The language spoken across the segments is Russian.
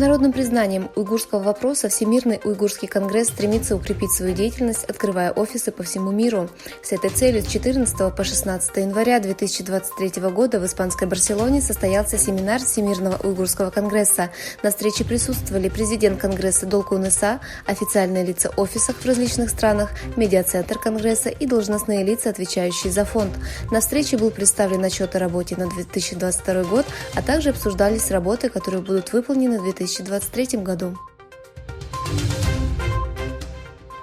международным признанием уйгурского вопроса Всемирный уйгурский конгресс стремится укрепить свою деятельность, открывая офисы по всему миру. С этой целью с 14 по 16 января 2023 года в испанской Барселоне состоялся семинар Всемирного уйгурского конгресса. На встрече присутствовали президент конгресса Долкун Иса, официальные лица офисов в различных странах, медиацентр конгресса и должностные лица, отвечающие за фонд. На встрече был представлен отчет о работе на 2022 год, а также обсуждались работы, которые будут выполнены в 2023 году.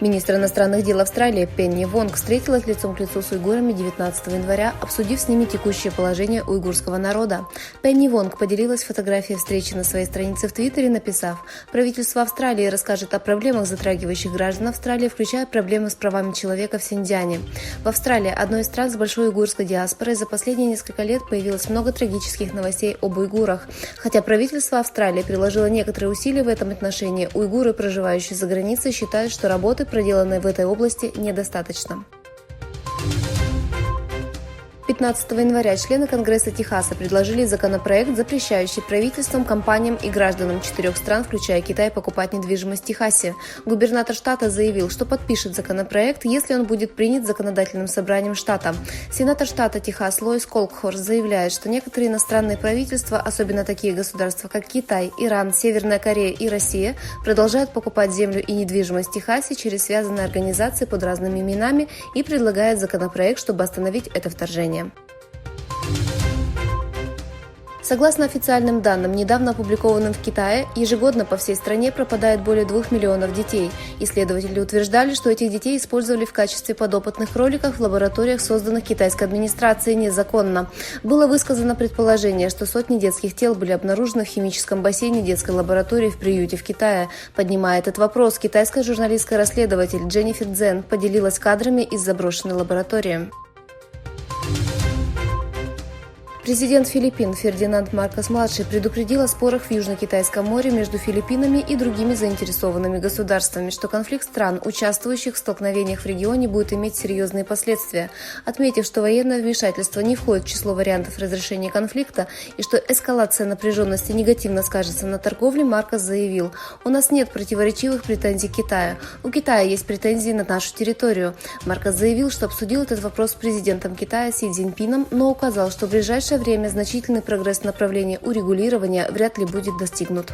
Министр иностранных дел Австралии Пенни Вонг встретилась лицом к лицу с уйгурами 19 января, обсудив с ними текущее положение уйгурского народа. Пенни Вонг поделилась фотографией встречи на своей странице в Твиттере, написав: «Правительство Австралии расскажет о проблемах, затрагивающих граждан Австралии, включая проблемы с правами человека в Синьцзяне». В Австралии, одной из стран с большой уйгурской диаспорой, за последние несколько лет появилось много трагических новостей об уйгурах. Хотя правительство Австралии приложило некоторые усилия в этом отношении, уйгуры, проживающие за границей, считают, что работы, проделанной в этой области, недостаточно. 15 января члены Конгресса Техаса предложили законопроект, запрещающий правительствам, компаниям и гражданам 4 стран, включая Китай, покупать недвижимость в Техасе. Губернатор штата заявил, что подпишет законопроект, если он будет принят законодательным собранием штата. Сенатор штата Техас Лоис Колкхорст заявляет, что некоторые иностранные правительства, особенно такие государства, как Китай, Иран, Северная Корея и Россия, продолжают покупать землю и недвижимость в Техасе через связанные организации под разными именами и предлагает законопроект, чтобы остановить это вторжение. Согласно официальным данным, недавно опубликованным в Китае, ежегодно по всей стране пропадает более 2 миллионов детей. Исследователи утверждали, что этих детей использовали в качестве подопытных кроликов в лабораториях, созданных китайской администрацией незаконно. Было высказано предположение, что сотни детских тел были обнаружены в химическом бассейне детской лаборатории в приюте в Китае. Поднимая этот вопрос, китайская журналистка-расследователь Дженнифер Цзэн поделилась кадрами из заброшенной лаборатории. Президент Филиппин Фердинанд Маркос-младший предупредил о спорах в Южно-Китайском море между Филиппинами и другими заинтересованными государствами, что конфликт стран, участвующих в столкновениях в регионе, будет иметь серьезные последствия, отметив, что военное вмешательство не входит в число вариантов разрешения конфликта и что эскалация напряженности негативно скажется на торговле. Маркос заявил: «У нас нет противоречивых претензий к Китаю. У Китая есть претензии на нашу территорию». Маркос заявил, что обсудил этот вопрос с президентом Китая Си Цзиньпином, но указал, что в ближайшее время значительный прогресс в направлении урегулирования вряд ли будет достигнут.